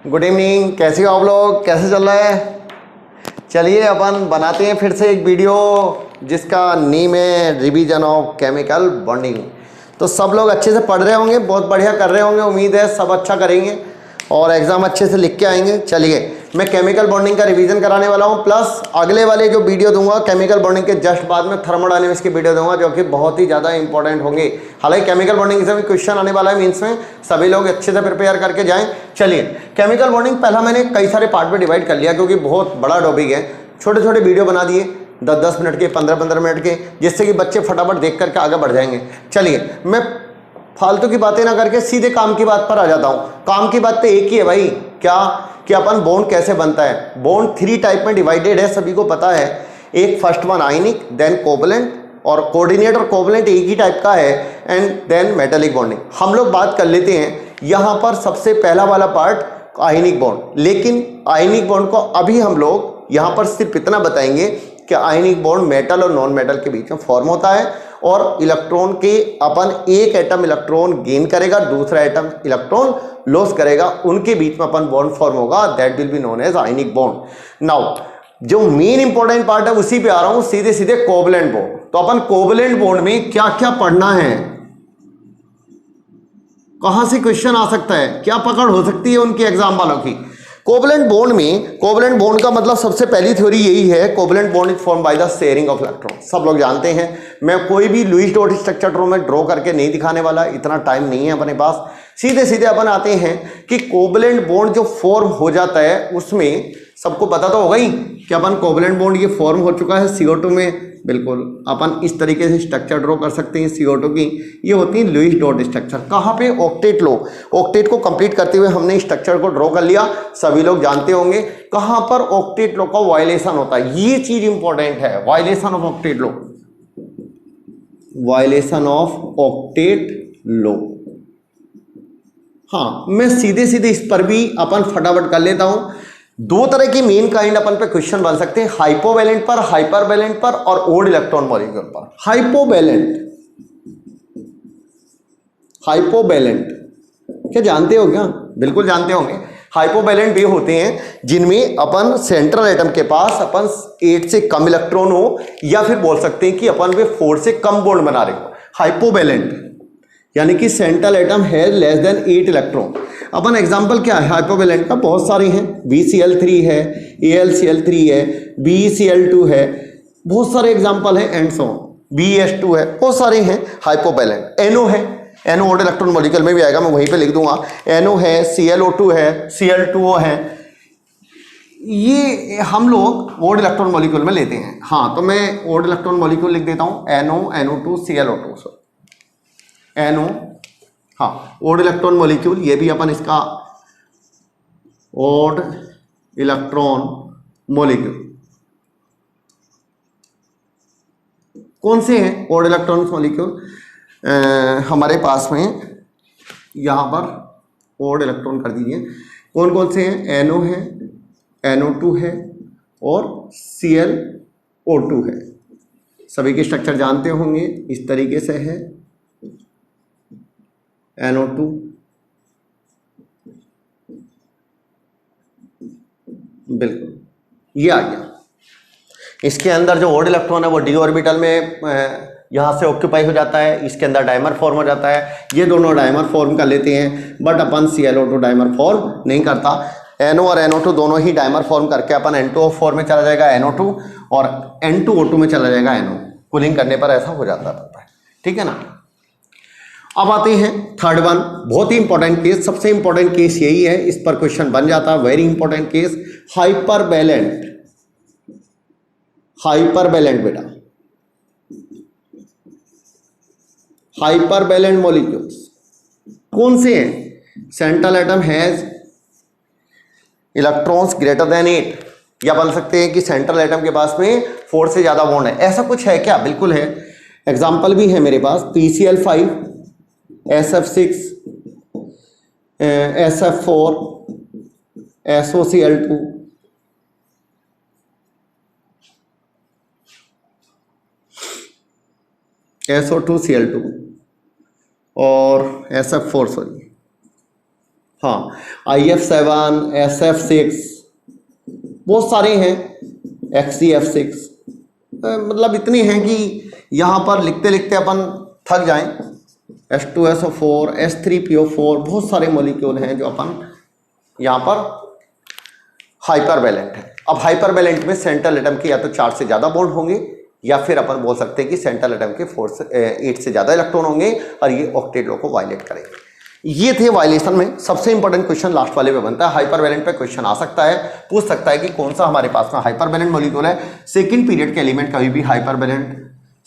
Good evening. कैसे हो आप लोग? कैसे चल रहा है? चलिए अपन बनाते हैं फिर से एक वीडियो जिसका नेम है रिवीजन ऑफ केमिकल बॉन्डिंग। तो सब लोग अच्छे से पढ़ रहे होंगे, बहुत बढ़िया कर रहे होंगे, उम्मीद है सब अच्छा करेंगे और एग्ज़ाम अच्छे से लिख के आएंगे। चलिए मैं केमिकल बॉन्डिंग का रिवीजन कराने वाला हूँ, प्लस अगले वाले जो वीडियो दूंगा केमिकल बॉन्डिंग के जस्ट बाद में थर्मोडायनेमिक्स की वीडियो दूंगा जो कि बहुत ही ज़्यादा इंपॉर्टेंट होंगे। हालांकि केमिकल बॉन्डिंग से भी क्वेश्चन आने वाला है मीन्स में, सभी लोग अच्छे से प्रिपेयर करके जाएं। चलिए केमिकल बॉन्डिंग पहला मैंने कई सारे पार्ट में डिवाइड कर लिया क्योंकि बहुत बड़ा टॉपिक है। छोटे छोटे वीडियो बना दिए 10-10 मिनट के, 15-15 मिनट के, जिससे कि बच्चे फटाफट देख करके आगे बढ़ जाएंगे। चलिए मैं फालतू की बातें ना करके सीधे काम की बात पर आ जाता हूं। काम की बात तो एक ही है भाई, क्या कि अपन बॉन्ड कैसे बनता है। बॉन्ड 3 टाइप में डिवाइडेड है, सभी को पता है। एक फर्स्ट वन आयनिक, देन कोवलेंट, और कोऑर्डिनेट और कोवलेंट एक ही टाइप का है, एंड देन मेटालिक बॉन्डिंग। हम लोग बात कर लेते हैं यहां पर सबसे पहला वाला पार्ट आयनिक बॉन्ड। लेकिन आयनिक बॉन्ड को अभी हम लोग यहां पर सिर्फ इतना बताएंगे कि आयनिक बॉन्ड मेटल और नॉन मेटल के बीच में फॉर्म होता है और इलेक्ट्रॉन के अपन एक एटम इलेक्ट्रॉन गेन करेगा, दूसरा एटम इलेक्ट्रॉन लॉस करेगा, उनके बीच में अपन बॉन्ड फॉर्म होगा, that will be known as ionic bond. Now जो मेन इंपॉर्टेंट पार्ट है उसी पे आ रहा हूं, सीधे सीधे कोवलेंट बॉन्ड। तो अपन कोवलेंट बॉन्ड में क्या क्या पढ़ना है, कहां से क्वेश्चन आ सकता है, क्या पकड़ हो सकती है उनके एग्जाम वालों की। कोवलेंट बॉन्ड में, कोवलेंट बॉन्ड का मतलब सबसे पहली थ्योरी यही है, covalent bond is form by the sharing of electron. सब लोग जानते हैं, मैं कोई भी लुईस डॉट स्ट्रक्चर में ड्रॉ करके नहीं दिखाने वाला, इतना टाइम नहीं है अपने पास। सीधे सीधे अपन आते हैं कि कोवलेंट बॉन्ड जो फॉर्म हो जाता है उसमें सबको पता तो होगा ही कि अपन कोवलेंट बॉन्ड ये फॉर्म हो चुका है CO2 में। बिल्कुल अपन इस तरीके से स्ट्रक्चर ड्रॉ कर सकते हैं CO2 की। ये होती है लुईस डॉट स्ट्रक्चर। कहाँ पे? ऑक्टेट लो। ऑक्टेट को कंप्लीट करते हुए हमने स्ट्रक्चर को ड्रॉ कर लिया, सभी लोग जानते होंगे। कहाँ पर ऑक्टेट लो का वायलेशन होता है, ये चीज इंपॉर्टेंट है। Violation of octet law, violation of octet law. हाँ मैं सीधे सीधे इस पर भी अपन फटाफट कर लेता हूं। दो तरह की मेन काइंड अपन पे क्वेश्चन बन सकते हैं, हाइपोवैलेंट पर, हाइपरवैलेंट पर, और ओड इलेक्ट्रॉन मॉलिक्यूल पर। हाइपोवैलेंट, हाइपोवैलेंट क्या जानते हो क्या? बिल्कुल जानते होंगे। हाइपोवैलेंट वे होते हैं जिनमें अपन सेंट्रल एटम के पास अपन 8 से कम इलेक्ट्रॉन हो, या फिर बोल सकते हैं कि अपन वे 4 से कम बॉन्ड बना रहे हो। हाइपोवैलेंट यानी कि सेंट्रल एटम है लेस देन 8 इलेक्ट्रॉन। अपन एग्जांपल क्या है हाइपोवैलेंट का? बहुत सारे हैं, BCl3 है, AlCl3 है, BeCl2 है, बहुत सारे एग्जांपल हैं, एंड सो ऑन, BS2 है, बहुत सारे हैं हाइपोवैलेंट। NO है, NO ओड इलेक्ट्रॉन मॉलिक्यूल में भी आएगा, मैं वहीं पे लिख दूंगा। NO है, ClO2 है, Cl2O है, ये हम लोग ओड इलेक्ट्रॉन मॉलिक्यूल में लेते हैं। हाँ तो मैं ओड इलेक्ट्रॉन मॉलिक्यूल लिख देता हूँ, NO, NO2, ClO2, NO, हाँ ओड इलेक्ट्रॉन मॉलिक्यूल, ये भी अपन इसका ओड इलेक्ट्रॉन मॉलिक्यूल। कौन से हैं ओड इलेक्ट्रॉन मॉलिक्यूल हमारे पास में? यहां पर ओड इलेक्ट्रॉन कर दीजिए, कौन कौन से हैं? NO है, NO2 है और ClO2 है। सभी के स्ट्रक्चर जानते होंगे, इस तरीके से है, NO2, बिल्कुल ये आ गया। इसके अंदर जो ओड इलेक्ट्रॉन है वो d ऑर्बिटल में यहां से ऑक्यूपाई हो जाता है, इसके अंदर डायमर फॉर्म हो जाता है, ये दोनों डायमर फॉर्म कर लेते हैं, but upon ClO2 dimer form नहीं करता। NO और NO2 दोनों ही डायमर फॉर्म करके अपन N2O4 में चला जाएगा NO2, और N2O2 में चला जाएगा NO। कूलिंग करने पर ऐसा हो जाता है, ठीक है ना। अब आते हैं थर्ड वन, बहुत ही इंपॉर्टेंट केस, सबसे इंपॉर्टेंट केस यही है, इस पर क्वेश्चन बन जाता है, वेरी इंपॉर्टेंट केस, हाइपरवैलेंट। हाइपरवैलेंट बेटा, हाइपरवैलेंट मॉलिक्यूल्स कौन से हैं? Central atom has electrons greater than 8, या बोल सकते हैं कि सेंट्रल एटम के पास में 4 से ज्यादा बॉन्ड है। ऐसा कुछ है क्या? बिल्कुल है, एग्जाम्पल भी है मेरे पास, PCl5, SF6, SF4, SOCl2, SO2Cl2 और SF4, सॉरी हाँ, IF7, SF6 बहुत सारे हैं, XCF6, मतलब इतने हैं कि यहाँ पर लिखते लिखते अपन थक जाएं। H2SO4, H3PO4, बहुत सारे मॉलिक्यूल हैं जो अपन यहाँ पर हाइपरवैलेंट है। अब हाइपरवैलेंट में सेंट्रल एटम के या तो 4 से ज़्यादा बॉन्ड होंगे, या फिर अपन बोल सकते हैं कि सेंट्रल एटम के 8 से ज़्यादा इलेक्ट्रॉन होंगे और ये ऑक्टेट लॉ को वायलेट करेंगे। ये थे वायलेशन में। सबसे इंपॉर्टेंट क्वेश्चन लास्ट वाले पे बनता है, हाइपरवैलेंट पे क्वेश्चन आ सकता है, पूछ सकता है कि कौन सा हमारे पास में हाइपरवैलेंट मॉलिक्यूल है। सेकंड पीरियड के एलिमेंट कभी भी हाइपरवैलेंट,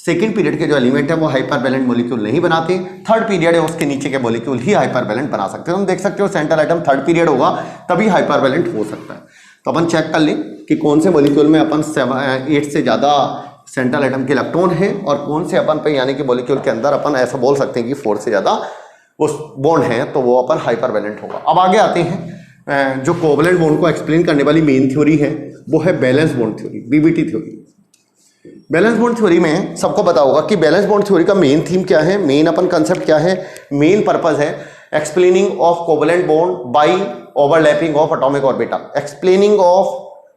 सेकंड पीरियड के जो एलिमेंट है वो हाइपरवैलेंट मॉलिक्यूल नहीं बनाते, थर्ड पीरियड है उसके नीचे के मॉलिक्यूल ही हाइपरवैलेंट बना सकते हैं। तुम देख सकते हो सेंट्रल एटम थर्ड पीरियड होगा तभी हाइपरवैलेंट हो सकता है। तो अपन चेक कर लें कि कौन से मॉलिक्यूल में अपन 8 से ज़्यादा सेंट्रल एटम के इलेक्ट्रॉन है और कौन से अपन पे यानी कि मॉलिक्यूल के अंदर अपन ऐसा बोल सकते हैं कि 4 से ज़्यादा उस बॉन्ड है, तो वो अपन हाइपरवैलेंट होगा। अब आगे आते हैं, जो कोवलेंट बॉन्ड को एक्सप्लेन करने वाली मेन थ्योरी है वो है valence bond theory, BBT theory. Valence bond theory में सबको पता होगा कि बैलेंस बॉन्ड थ्योरी का मेन थीम क्या है, मेन अपन कंसेप्ट क्या है, मेन पर्पस है explaining of covalent bond by overlapping of atomic orbital. Explaining of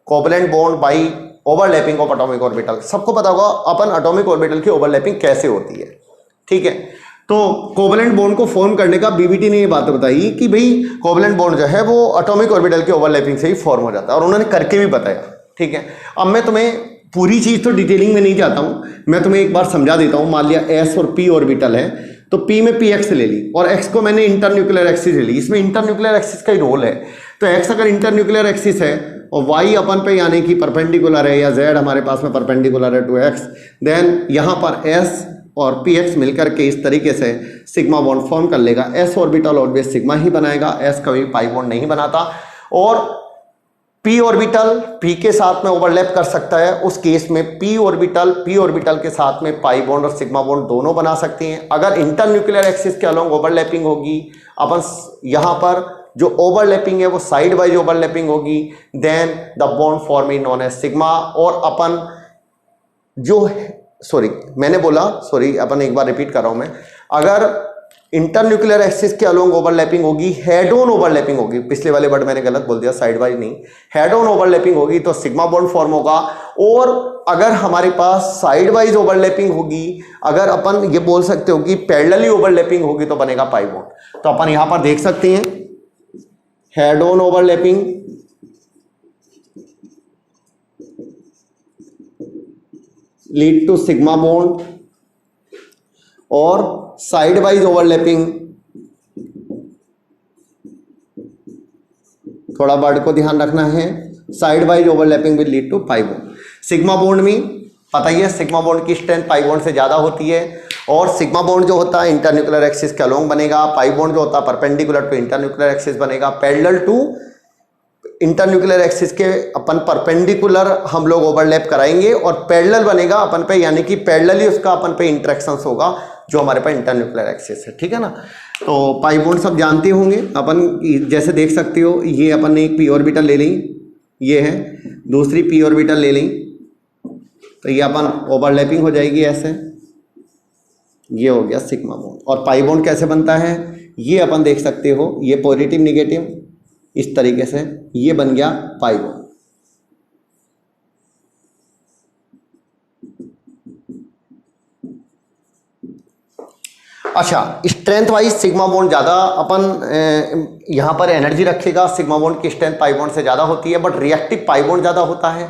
covalent bond by overlapping of atomic orbital. सबको पता होगा अपन एटॉमिक ऑर्बिटल की ओवरलैपिंग कैसे होती है, ठीक है। तो कोवलेंट बॉन्ड को फॉर्म करने का BBT ने ये बात बताई कि भाई कोवलेंट बॉन्ड जो है वो एटॉमिक ऑर्बिटल के ओवरलैपिंग से ही फॉर्म हो जाता है, और उन्होंने करके भी बताया, ठीक है। अब मैं तुम्हें पूरी चीज तो डिटेलिंग में नहीं जाता हूं, मैं तुम्हें एक बार समझा देता हूं। मान लिया S और P ऑर्बिटल है, तो P में PX ले ली और X को मैंने इंटरन्यूक्लियर एक्सिस ले ली। इसमें इंटरन्यूक्लियर एक्सिस का ही रोल है। तो X अगर इंटरन्यूक्लियर एक्सिस है और Y अपन पे यानी कि परपेंडिकुलर है, या Z हमारे पास में परपेंडिकुलर है टू X, देन यहाँ पर S और PX मिलकर के इस तरीके से सिग्मा बॉन्ड फॉर्म कर लेगा। S ऑर्बिटल ऑलवेज सिग्मा ही बनाएगा, S कभी पाई बॉन्ड नहीं बनाता। और P ऑर्बिटल P के साथ में ओवरलैप कर सकता है, उस केस में P ऑर्बिटल के साथ में पाई बॉन्ड और सिग्मा बॉन्ड दोनों बना सकती हैं। अगर इंटरन्यूक्लियर एक्सिस के अलोंग ओवरलैपिंग होगी, अपन यहाँ पर जो ओवरलैपिंग है वो साइड वाइज ओवरलैपिंग होगी, then the bond form is known as sigma. और अपन जो अपन एक बार रिपीट कर रहा हूं मैं, अगर इंटरन्यूक्लियर एक्सिस के अलोंग ओवरलैपिंग होगी, हेड ऑन ओवरलैपिंग होगी, पिछले वाले वर्ड मैंने गलत बोल दिया, साइड वाइज नहीं, हेड ऑन ओवरलैपिंग होगी तो सिग्मा बॉन्ड फॉर्म होगा। और अगर हमारे पास साइड वाइज ओवरलैपिंग होगी, अगर अपन ये बोल सकते हो कि पैरेलली ओवरलैपिंग होगी तो बनेगा पाई बॉन्ड। तो अपन यहां पर देख सकते हैं head on overlapping, lead to sigma bond, और साइड वाइज ओवरलैपिंग, थोड़ा वर्ड को ध्यान रखना है, side wise overlapping will lead to pi bond. Sigma bond में पता ही है सिग्मा बॉन्ड की स्ट्रेंथ पाई बॉन्ड से ज्यादा होती है, और सिग्मा बॉन्ड जो होता है इंटरन्यूक्लियर एक्सिस के अलोंग बनेगा, पाई बॉन्ड जो होता है परपेंडिकुलर टू इंटरन्यूक्लियर एक्सिस बनेगा, पैरेलल टू इंटरन्यूक्लियर एक्सिस के अपन परपेंडिकुलर हम लोग ओवरलैप कराएंगे और पैरेलल बनेगा अपन पे, यानी कि पैरेलली उसका अपन पे इंटरेक्शंस होगा जो हमारे पास इंटरन्यूक्लियर एक्सिस है, ठीक है ना। तो पाई बॉन्ड सब जानते होंगे अपन, जैसे देख सकते हो ये अपन ने एक P ऑर्बिटल ले ली, ये है, दूसरी P ऑर्बिटल ले ली, तो ये अपन ओवरलैपिंग हो जाएगी ऐसे, ये हो गया सिग्मा बॉन्ड। और पाई बॉन्ड कैसे बनता है ये अपन देख सकते हो, ये पॉजिटिव निगेटिव इस तरीके से ये बन गया पाई बॉन्ड। अच्छा, स्ट्रेंथ वाइज सिग्मा बॉन्ड ज़्यादा अपन यहाँ पर एनर्जी रखेगा, सिग्मा बॉन्ड की स्ट्रेंथ पाई बॉन्ड से ज़्यादा होती है, बट रिएक्टिव पाई बॉन्ड ज़्यादा होता है,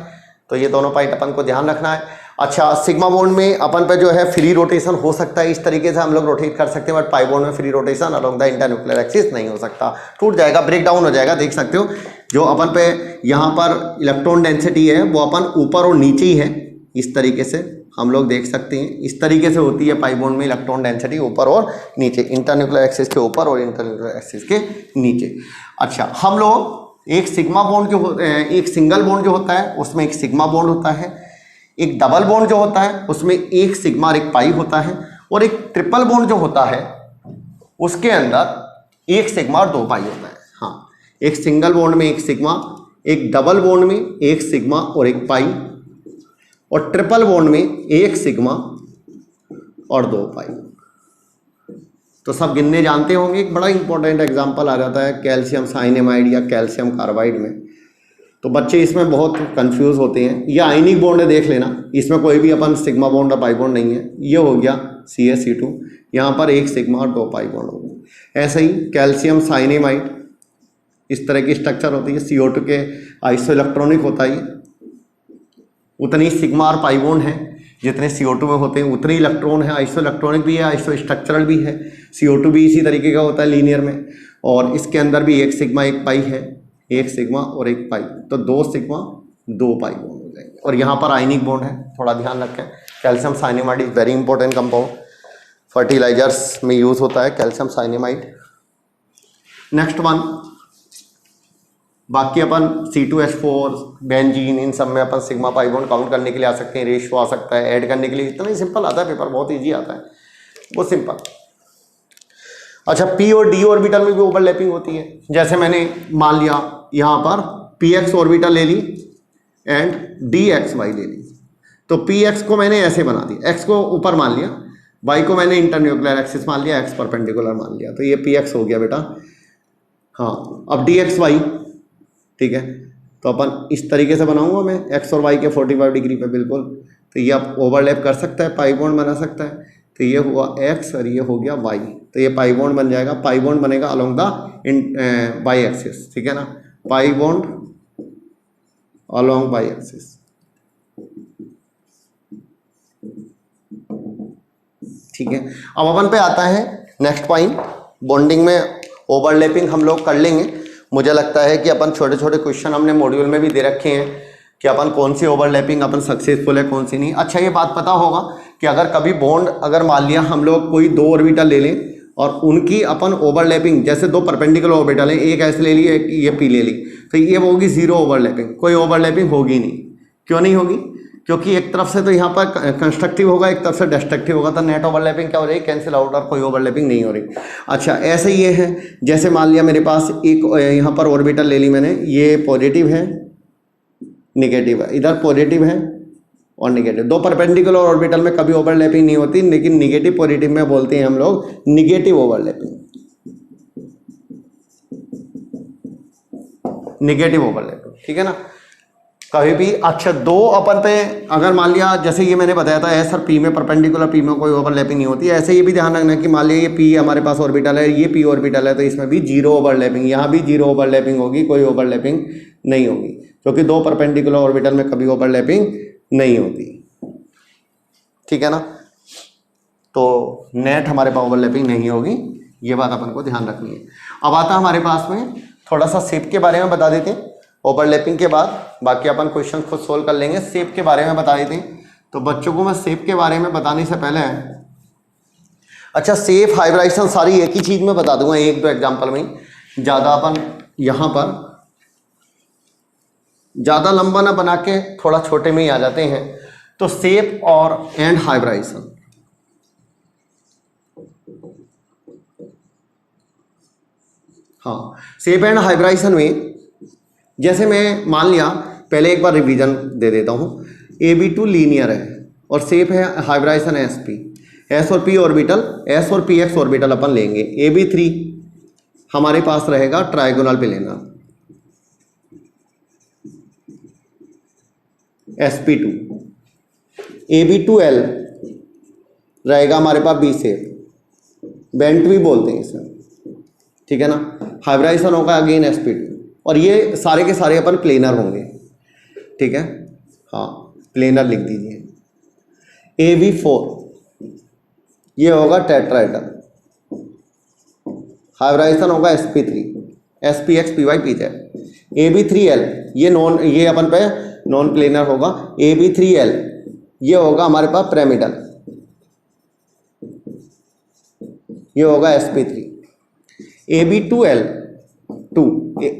तो ये दोनों पॉइंट अपन को ध्यान रखना है। अच्छा, सिग्मा बॉन्ड में अपन पे जो है फ्री रोटेशन हो सकता है, इस तरीके से हम लोग रोटेट कर सकते हैं, बट पाई बॉन्ड में free rotation along the internuclear axis नहीं हो सकता, टूट जाएगा, ब्रेक डाउन हो जाएगा। देख सकते हो जो अपन पे यहाँ पर इलेक्ट्रॉन डेंसिटी है वो अपन ऊपर और नीचे ही है, इस तरीके से हम लोग देख सकते हैं, इस तरीके से होती है पाई बॉन्ड में इलेक्ट्रॉन डेंसिटी ऊपर और नीचे, इंटरन्यूक्लियर एक्सिस के ऊपर और इंटरन्यूक्लियर एक्सिस के नीचे। अच्छा, हम लोग एक सिग्मा बॉन्ड जो एक सिंगल बॉन्ड जो होता है उसमें एक सिग्मा बॉन्ड होता है, एक डबल बॉन्ड जो होता है उसमें एक सिग्मा और एक पाई होता है, और एक ट्रिपल बॉन्ड जो होता है उसके अंदर एक सिग्मा और 2 पाई होता है। हाँ, एक सिंगल बॉन्ड में एक सिग्मा, एक डबल बॉन्ड में एक सिग्मा और एक पाई, और ट्रिपल बॉन्ड में एक सिग्मा और 2 पाई। तो सब गिनने जानते होंगे। एक बड़ा इंपॉर्टेंट एग्जांपल आ जाता है कैल्शियम साइनेमाइड या कैल्शियम कार्बाइड में। तो बच्चे इसमें बहुत कंफ्यूज होते हैं। ये आयनिक बॉन्ड है, देख लेना, इसमें कोई भी अपन सिग्मा बॉन्ड और पाई बॉन्ड नहीं है। ये हो गया CH2, यहाँ पर एक सिग्मा और 2 पाई बॉन्ड हो गया। ऐसे ही कैल्शियम साइनेमाइड इस तरह की स्ट्रक्चर होती है, CO2 के आइसो इलेक्ट्रॉनिक होता है। उतनी सिग्मा और पाई बॉन्ड है जितने CO2 में होते हैं, उतने इलेक्ट्रॉन है। आइसो इलेक्ट्रॉनिक भी है, आइसो स्ट्रक्चरल भी है। CO2 भी इसी तरीके का होता है लीनियर में, और इसके अंदर भी एक सिग्मा एक पाई है, एक सिग्मा और एक पाई, तो 2 सिग्मा 2 पाई बॉन्ड हो जाएंगे। और यहाँ पर आयनिक बॉन्ड है, थोड़ा ध्यान रखें। Calcium cyanamide is very important compound, fertilisers में यूज होता है कैल्शियम साइनेमाइड। नेक्स्ट वन, बाकी अपन C2H4 बेंजीन, इन सब में अपन सिग्मा पाई बॉन्ड काउंट करने के लिए आ सकते हैं, रेशियो आ सकता है, ऐड करने के लिए। इतना ही सिंपल आता है पेपर, बहुत इजी आता है, बहुत सिंपल। अच्छा, P और D ऑर्बिटल में भी ओवरलैपिंग होती है। जैसे मैंने मान लिया यहाँ पर PX ऑर्बिटल ले ली एंड DXY ले ली, तो PX को मैंने ऐसे बना दिया, X को ऊपर मान लिया, Y को मैंने इंटरन्यूक्लियर एक्सिस मान लिया, X परपेंडिकुलर मान लिया, तो ये PX हो गया बेटा। हाँ, अब DXY, ठीक है, तो अपन इस तरीके से बनाऊंगा मैं X और Y के 45 डिग्री पे बिल्कुल। तो ये अब ओवरलैप कर सकता है, पाई बॉन्ड बना सकता है। तो ये हुआ X और ये हो गया Y, तो ये पाई बॉन्ड बन जाएगा। पाई बॉन्ड बनेगा अलोंग द वाई एक्सिस, ठीक है ना, pi bond along Y axis. ठीक है, अब अपन पे आता है नेक्स्ट पॉइंट। बॉन्डिंग में ओवरलैपिंग हम लोग कर लेंगे। मुझे लगता है कि अपन छोटे छोटे क्वेश्चन हमने मॉड्यूल में भी दे रखे हैं कि अपन कौन सी ओवरलैपिंग अपन सक्सेसफुल है, कौन सी नहीं। अच्छा, ये बात पता होगा कि अगर कभी बॉन्ड, अगर मान लिया हम लोग कोई 2 ऑर्बिटल ले लें और उनकी अपन ओवरलैपिंग, जैसे 2 परपेंडिकुलर ऑर्बिटल है, एक ऐसे ले ली, एक ये P ले ली, तो ये होगी 0 ओवरलैपिंग, कोई ओवरलैपिंग होगी नहीं। क्यों नहीं होगी? क्योंकि एक तरफ से तो यहाँ पर कंस्ट्रक्टिव होगा, एक तरफ से डिस्ट्रक्टिव होगा, तो नेट ओवरलैपिंग क्या हो रही है, कैंसिल आउट, और कोई ओवरलैपिंग नहीं हो रही। अच्छा, ऐसे ये है, जैसे मान लिया मेरे पास एक यहाँ पर ऑर्बिटल ले ली मैंने, ये पॉजिटिव है, निगेटिव है, इधर पॉजिटिव है और निगेटिव। 2 परपेंडिकुलर ऑर्बिटल में कभी ओवरलैपिंग नहीं होती, लेकिन निगेटिव पॉजिटिव में बोलते हैं हम लोग निगेटिव ओवरलैपिंग, निगेटिव ओवरलैपिंग, ठीक है ना, कभी भी। अच्छा, 2 अपन पे अगर मान लिया, जैसे ये मैंने बताया था S और P में, परपेंडिकुलर P में कोई ओवरलैपिंग नहीं होती। ऐसे ये भी ध्यान रखना कि मान लिया ये P हमारे पास ऑर्बिटल है, ये P ऑर्बिटल है, तो इसमें भी 0 ओवरलैपिंग, यहाँ भी 0 ओवरलैपिंग होगी, कोई ओवरलैपिंग नहीं होगी, क्योंकि 2 परपेंडिकुलर ऑर्बिटल में कभी ओवरलैपिंग नहीं होती, ठीक है ना। तो नेट हमारे पास ओवरलैपिंग नहीं होगी, ये बात अपन को ध्यान रखनी है। अब आता हमारे पास में थोड़ा सा शेप के बारे में बता देते हैं ओवरलैपिंग के बाद, बाकी अपन क्वेश्चन खुद सोल्व कर लेंगे। शेप के बारे में बता देते हैं। तो बच्चों को मैं शेप के बारे में बताने से पहले, अच्छा, शेप हाइब्राइजेशन सारी एक ही चीज में बता दूंगा, 1-2 एग्जांपल में। ज़्यादा अपन यहाँ पर ज़्यादा लंबा ना बना के थोड़ा छोटे में ही आ जाते हैं। तो शेप और एंड हाइब्राइजेशन, हाँ, शेप एंड हाइब्राइजेशन में जैसे मैं मान लिया, पहले एक बार रिवीजन दे देता हूँ। AB2 लीनियर है और शेप है हाइब्राइजेशन SP, S और P ऑर्बिटल, S और PX ऑर्बिटल अपन लेंगे। AB3 हमारे पास रहेगा ट्राइगोनल प्लेनर, SP2, AB2L रहेगा हमारे पास B शेप, बेंट भी बोलते हैं इसे, ठीक है ना। हाइब्राइजेशन होगा अगेन SP2, और ये सारे के सारे अपन प्लेनर होंगे, ठीक है, हाँ, प्लेनर लिख दीजिए। AB4 ये होगा टेट्राहेड्रल, हाइब्राइजेशन होगा SP3, SPX PY PZ। AB3L ये अपन पे नॉन प्लेनर होगा। AB3L ये होगा हमारे पास पिरामिडल, ये होगा SP3। AB2L2,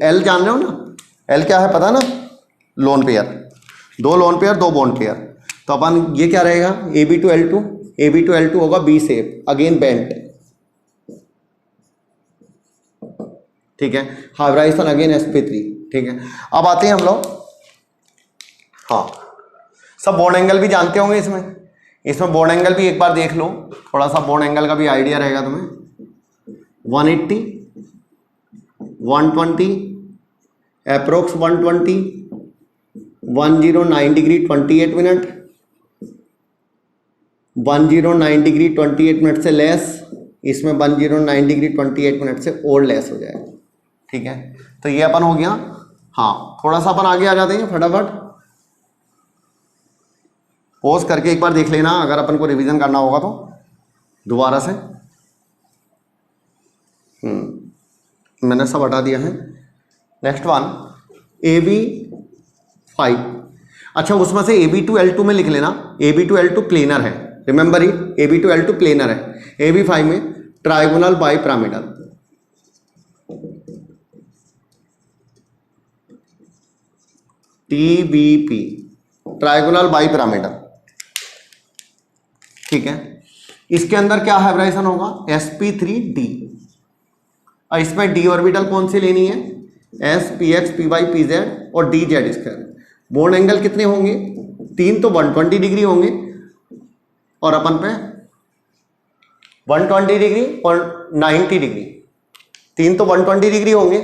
L जान रहे हो ना, L क्या है पता ना, lone pair, 2 lone pair 2 bond pair. तो अपन ये क्या रहेगा, AB2L2 होगा B शेप, अगेन बेंट, ठीक है, हाइब्राइजेशन अगेन SP3, ठीक है। अब आते हैं हम लोग, हाँ, सब बॉन्ड एंगल भी जानते होंगे इसमें बॉन्ड एंगल भी एक बार देख लो, थोड़ा सा बॉन्ड एंगल का भी आइडिया रहेगा तुम्हें। 180, 120, approx 120, 109 degree 28 minute, 109 degree 28 minute से लेस, इसमें 109 डिग्री 28 मिनट से और लेस हो जाएगा। ठीक है, तो ये अपन हो गया। हाँ, थोड़ा सा अपन आगे आ जाते हैं फटाफट, पॉज करके एक बार देख लेना अगर अपन को रिवीजन करना होगा तो दोबारा से। मैंने सब हटा दिया है। Next one AB5। अच्छा, उसमें से AB2L2 में लिख लेना, AB2L2 प्लेनर है, रिमेंबर इट, AB2L2 प्लेनर है। AB5 में trigonal bi pyramidal, TBP, trigonal bi pyramidal. ठीक है, इसके अंदर क्या हाइब्रिडाइजेशन होगा, sp3d, और इसमें d ऑर्बिटल कौन सी लेनी है, s, px, py, pz और dz स्क्वायर। बॉन्ड एंगल कितने होंगे, 3 तो 120 डिग्री होंगे, और अपन पे 120 डिग्री और 90 डिग्री, 3 तो 120 डिग्री होंगे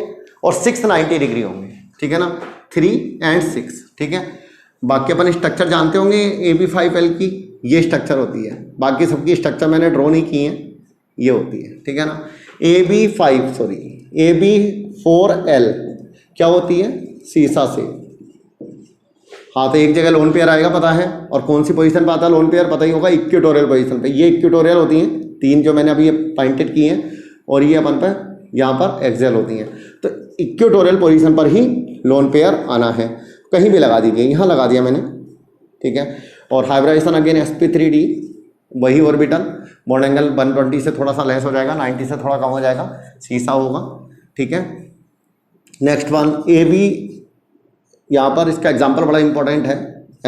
और 6 90 डिग्री होंगे। ठीक है ना, 3 और 6। ठीक है, बाकी अपन स्ट्रक्चर जानते होंगे AB5L की, ये स्ट्रक्चर होती है, बाकी सबकी स्ट्रक्चर मैंने ड्रॉ नहीं की है, ये होती है। ठीक है ना, AB4L क्या होती है, सीसा से। हाँ, तो एक जगह लोन पेयर आएगा पता है, और कौन सी पोजीशन पे आता है लोन पेयर पता ही होगा, इक्वेटोरियल पोजीशन पे। ये इक्वेटोरियल होती हैं 3 जो मैंने अभी ये पॉइंटेड की हैं, और ये अपन पे यहाँ पर एक्सेल होती हैं। तो इक्वेटोरियल पोजीशन पर ही लोन पेयर आना है, कहीं भी लगा दीजिए, यहाँ लगा दिया मैंने। ठीक है, और हाइब्रिडाइजेशन अगेन sp3d, वही ऑर्बिटल, बॉन्ड एंगल 120 से थोड़ा सा लेस हो जाएगा, 90 से थोड़ा कम हो जाएगा, सीसा होगा। ठीक है, नेक्स्ट वन AB, यहाँ पर इसका एग्जाम्पल बड़ा इंपॉर्टेंट है,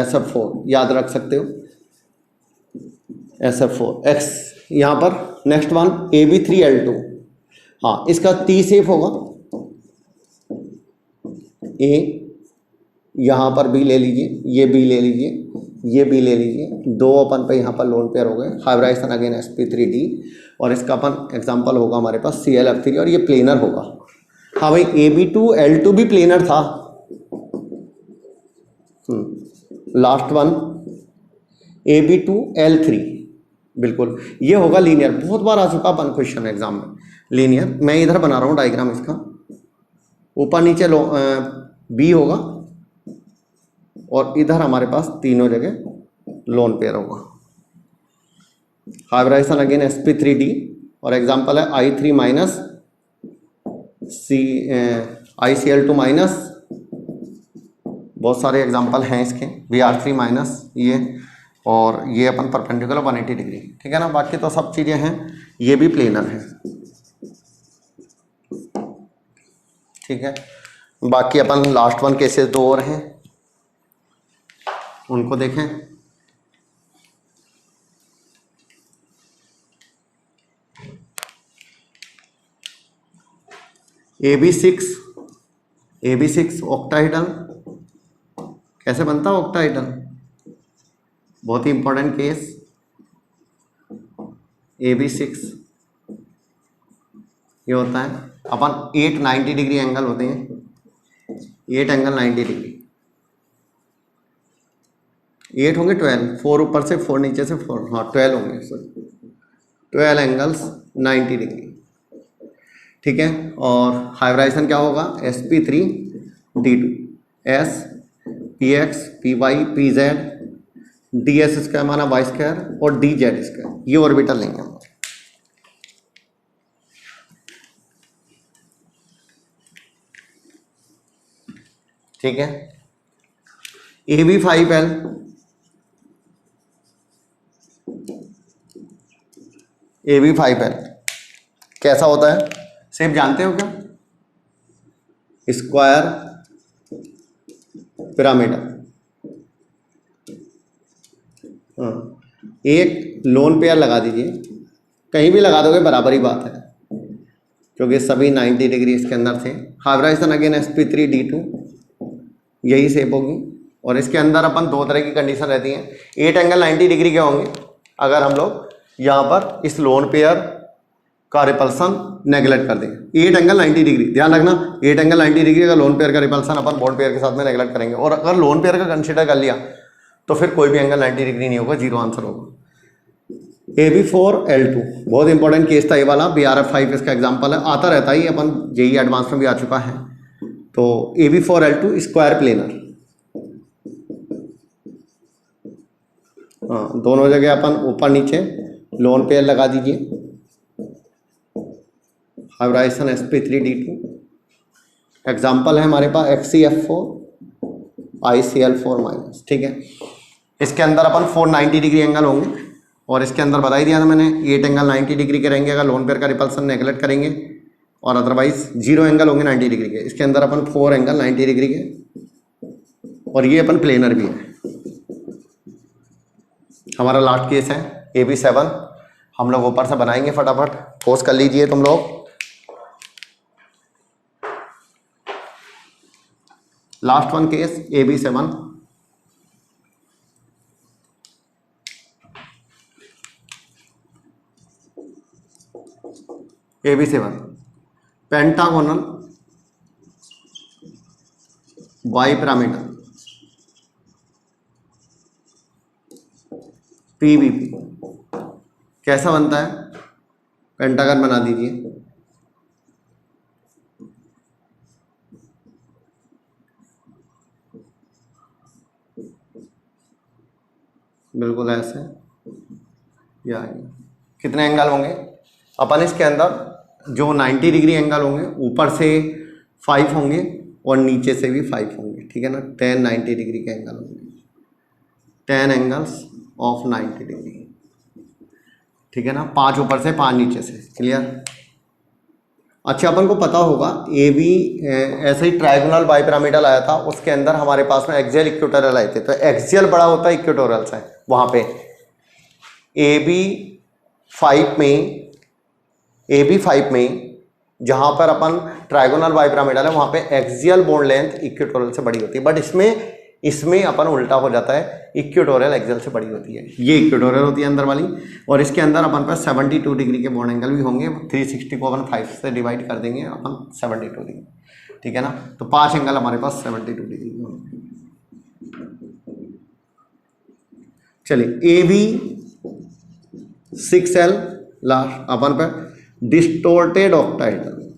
SF4 याद रख सकते हो, SF4X यहाँ पर। नेक्स्ट वन AB3L2, हाँ, इसका T शेप होगा, A, यहाँ पर B ले लीजिए, ये B ले लीजिए, ये B ले लीजिए, 2 अपन पे यहाँ पर लोन पेयर हो गए। हाइब्रिडाइजेशन अगेन sp3d, और इसका अपन एग्जांपल होगा हमारे पास ClF3, और ये प्लेनर होगा। हाँ भाई, AB2L2 भी प्लेनर था। लास्ट वन AB2L3, बिल्कुल ये होगा लीनियर। बहुत बार आ चुका अपन क्वेश्चन एग्जाम में, लीनियर। मैं इधर बना रहा हूँ डायग्राम इसका, ऊपर नीचे B होगा, और इधर हमारे पास तीनों जगह लोन पेयर होगा। हाइब्रिडाइजेशन अगेन sp3d, और एग्जांपल है I3 माइनस ICl2 माइनस, बहुत सारे एग्जांपल हैं इसके, Br3 माइनस ये, और ये अपन परपेंडिकुलर 180 डिग्री। ठीक है ना, बाकी तो सब चीज़ें हैं, ये भी प्लेनर है। ठीक है, बाकी अपन लास्ट वन केसेस 2 और हैं, उनको देखें। AB6 ऑक्टाहेड्रल, कैसे बनता है ऑक्टाहेड्रल, बहुत ही इंपॉर्टेंट केस। AB6 ये होता है, अपन 8 90 डिग्री एंगल होते हैं, 8 एंगल 90 डिग्री, 8 होंगे 12, 4 ऊपर से 4 नीचे से 4, हाँ 12 होंगे, सॉरी 12 एंगल्स 90 डिग्री। ठीक है, और हाइब्रिडाइजेशन क्या होगा, sp3d2, s, px, py, pz, ds square माना y स्क्वायर, और dz स्क्वायर, ये ऑर्बिटल लेंगे हम। ठीक है, AB5L, AB5L कैसा होता है, शेप जानते हो क्या, स्क्वायर पिरामिडल। एक लोन पेयर लगा दीजिए, कहीं भी लगा दोगे बराबर ही बात है, क्योंकि सभी 90 डिग्री इसके अंदर थे। हाइब्रिडाइजेशन अगेन sp3d2, यही शेप होगी, और इसके अंदर अपन 2 तरह की कंडीशन रहती हैं। 8 एंगल 90 डिग्री के होंगे अगर हम लोग यहाँ पर इस लोन पेयर का रिपल्सन नेगलेक्ट कर देंगे। 8 एंगल 90 डिग्री, ध्यान रखना 8 एंगल 90 डिग्री का लोन पेयर का रिपल्सन अपन बॉन्ड पेयर के साथ में नेगलेक्ट करेंगे। और अगर लोन पेयर का कंसिडर कर लिया तो फिर कोई भी एंगल 90 डिग्री नहीं होगा, जीरो आंसर होगा। AB4L2 बहुत इंपॉर्टेंट केस था ये वाला, BRF5 इसका एग्जांपल है, आता रहता है ये, अपन जेईई एडवांस में भी आ चुका है। तो AB4L2 स्क्वायर प्लेनर, हाँ दोनों जगह अपन ऊपर नीचे लोन पेयर लगा दीजिए। हाइब्राइसन sp3d2 एग्जाम्पल है हमारे पास XCF4 ICL4 माइनस, ठीक है। इसके अंदर अपन 490 डिग्री एंगल होंगे और इसके अंदर बता ही दिया था मैंने 8 एंगल 90 डिग्री के रहेंगे अगर लोन पेयर का रिपल्सन नेगलेक्ट करेंगे, और अदरवाइज 0 एंगल होंगे 90 डिग्री के। इसके अंदर अपन 4 एंगल 90 डिग्री के, और ये अपन प्लेनर भी है। हमारा लास्ट केस है AB7, हम लोग ऊपर से बनाएंगे फटाफट, पोज कर लीजिए तुम लोग। Last one case AB7, pentagonal bipyramidal PBP कैसा बनता है, पेंटागन बना दीजिए। बिल्कुल ऐसे, या कितने एंगल होंगे अपन इसके अंदर, जो 90 डिग्री एंगल होंगे ऊपर से 5 होंगे और नीचे से भी 5 होंगे, ठीक है ना। 10 90 डिग्री के एंगल होंगे, 10 एंगल्स ऑफ 90 डिग्री, ठीक है ना। 5 ऊपर से 5 नीचे से, क्लियर। अच्छा अपन को पता होगा AB ऐसे ही ट्रायगोनल बाइपिरामिडल आया था, उसके अंदर हमारे पास में एक्सियल इक्वेटोरियल आए थे। तो एक्सियल बड़ा होता है इक्वेटोरियल से, वहाँ पे AB5 में जहाँ पर अपन ट्रायगोनल बाइपिरामिडल है वहाँ पे एक्सियल बॉन्ड लेंथ इक्वेटोरियल से बड़ी होती है, बट इसमें अपन उल्टा हो जाता है, इक्वेटोरियल एक्सियल से बड़ी होती है। ये इक्वेटोरियल होती है अंदर वाली, और इसके अंदर अपन पर 72 डिग्री के बॉन्ड एंगल भी होंगे। 360 को अपन 5 से डिवाइड कर देंगे अपन 72 डिग्री, ठीक है ना। तो 5 एंगल हमारे पास 72 डिग्री होंगे। चलिए AB6L लास्ट अपन पर डिस्टोर्टेड ऑक्टाहेड्रल,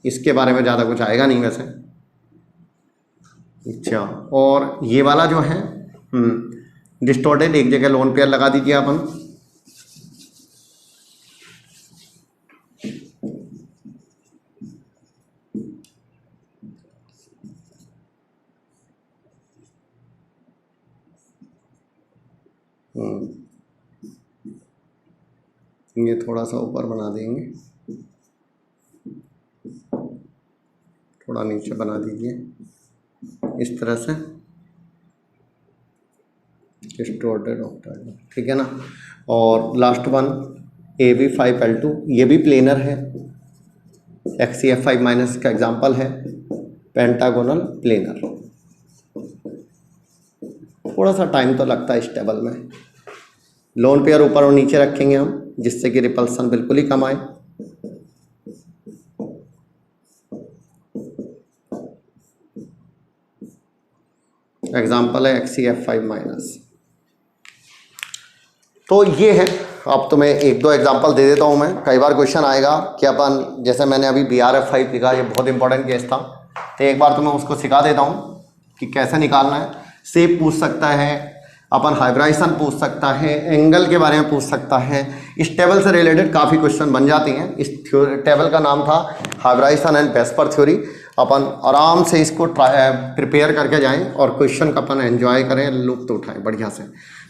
इसके बारे में ज़्यादा कुछ आएगा नहीं वैसे। अच्छा, और ये वाला जो है डिस्टोर्टेड, एक जगह लोन पेयर लगा दीजिए अपन। ये थोड़ा सा ऊपर बना देंगे, थोड़ा नीचे बना दीजिए इस तरह से, डिस्टोर्टेड ऑक्टाहेड्रल, ठीक है ना। और लास्ट वन AB5L2, ये भी प्लेनर है, XCF5 माइनस का एग्जांपल है, पेंटागोनल प्लेनर। थोड़ा सा टाइम तो लगता है इस टेबल में, लोन पेयर ऊपर और नीचे रखेंगे हम जिससे कि रिपल्सन बिल्कुल ही कम आए। एग्जाम्पल है XCF5 माइनस। तो ये है, अब तो मैं एक दो एग्जांपल दे देता हूँ मैं। कई बार क्वेश्चन आएगा कि अपन, जैसे मैंने अभी BRF5 लिखा, ये बहुत इंपॉर्टेंट केस था, तो एक बार तो मैं उसको सिखा देता हूँ कि कैसे निकालना है। शेप पूछ सकता है अपन, हाइब्राइसन पूछ सकता है, एंगल के बारे में पूछ सकता है। इस टेबल से रिलेटेड काफ़ी क्वेश्चन बन जाते हैं। इस टेबल का नाम था हाइब्राइसन एंड वेस्पर थ्योरी। अपन आराम से इसको प्रिपेयर करके जाएं और क्वेश्चन का अपन एंजॉय करें, लुत्फ उठाएं बढ़िया से।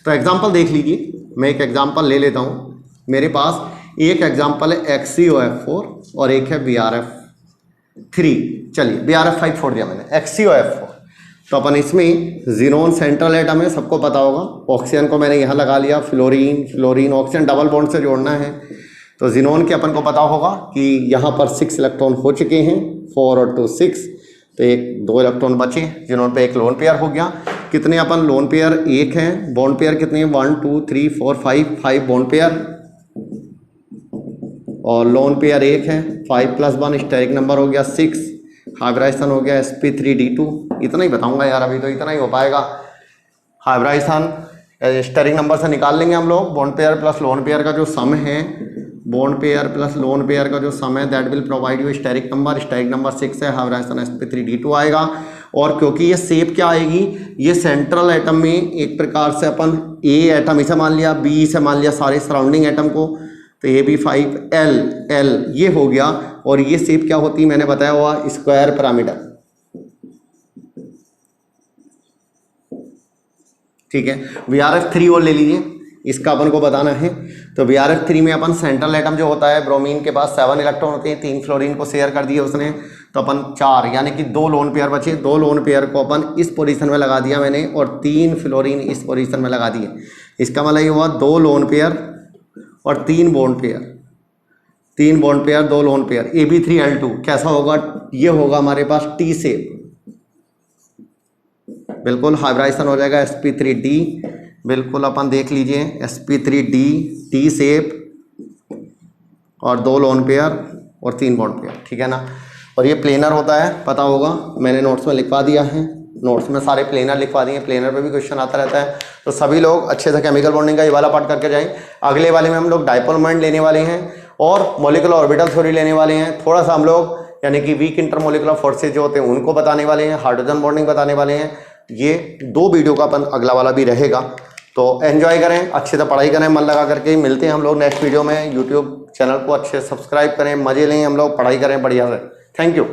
तो एग्जांपल देख लीजिए, मैं एक एग्जांपल ले लेता हूँ। मेरे पास एक एग्जांपल है XCOF4 और एक है BRF3। चलिए BRF5 छोड़ दिया मैंने, XCOF4। तो अपन इसमें ज़ीनोन सेंट्रल एटम है, सबको पता होगा। ऑक्सीजन को मैंने यहाँ लगा लिया, फ्लोरीन ऑक्सीजन डबल बॉन्ड से जोड़ना है। तो ज़ीनोन के अपन को पता होगा कि यहाँ पर 6 इलेक्ट्रॉन हो चुके हैं, 4 और 2 6, तो 2 इलेक्ट्रॉन बचे। ज़ीनोन पे एक लोन पेयर हो गया। कितने अपन लोन पेयर, एक है। बॉन्ड पेयर कितने हैं, 1 2 3 4 5 बॉन्ड पेयर, और लोन पेयर 1 है, 5+1 स्टेरिक नंबर हो गया 6, हाइब्राइजेशन हो गया sp3d2। इतना ही बताऊंगा यार, अभी तो इतना ही हो पाएगा। हाइब्राइजेशन स्टेरिक नंबर से निकाल लेंगे हम लोग। Bond pair plus lone pair का जो सम है, bond pair plus lone pair का जो सम है that will provide you steric number 6 है, हाइब्राइजेशन sp3d2 आएगा। और क्योंकि ये शेप क्या आएगी, ये सेंट्रल एटम में एक प्रकार से अपन ए एटम इसे मान लिया, बी से मान लिया सारे सराउंडिंग एटम को, तो AB5L ये हो गया। और ये शेप क्या होती है मैंने बताया हुआ, स्क्वायर पिरामिडल। ठीक है, VRF3 और ले लीजिए, इसका अपन को बताना है। तो VRF3 में अपन सेंट्रल एटम जो होता है, ब्रोमीन के पास 7 इलेक्ट्रॉन होते हैं, 3 फ्लोरीन को शेयर कर दिए उसने, तो अपन 4 यानी कि 2 लोन पेयर बचे। 2 लोन पेयर को अपन इस पोजीशन में लगा दिया मैंने, और 3 फ्लोरीन इस पोजीशन में लगा दिए। इसका मतलब ये हुआ 2 लोन पेयर और 3 bond pair, 3 bond pair 2 lone pair. AB3L2 कैसा होगा, ये होगा हमारे पास T शेप, बिल्कुल हाइब्राइजेशन हो जाएगा sp3d, बिल्कुल अपन देख लीजिए sp3d T शेप, और 2 लोन पेयर और 3 बॉन्ड पेयर, ठीक है ना। और ये प्लेनर होता है, पता होगा, मैंने नोट्स में लिखवा दिया है, नोट्स में सारे प्लेनर लिखवा दिए, प्लेनर पे भी क्वेश्चन आता रहता है। तो सभी लोग अच्छे से केमिकल बॉन्डिंग का ये वाला पार्ट करके जाएं। अगले वाले में हम लोग डाइपोल मोमेंट लेने वाले हैं और मॉलिक्यूलर ऑर्बिटल थ्योरी लेने वाले हैं। थोड़ा सा हम लोग यानी कि वीक इंटरमोलिकुलर फोर्सेज जो होते हैं उनको बताने वाले हैं, हाइड्रोजन बॉन्डिंग बताने वाले हैं। ये 2 वीडियो का अपन अगला वाला भी रहेगा। तो एंजॉय करें, अच्छे से पढ़ाई करें, मन लगा करके। मिलते हैं हम लोग नेक्स्ट वीडियो में। यूट्यूब चैनल को अच्छे से सब्सक्राइब करें, मजे लें, हम लोग पढ़ाई करें बढ़िया से। Thank you.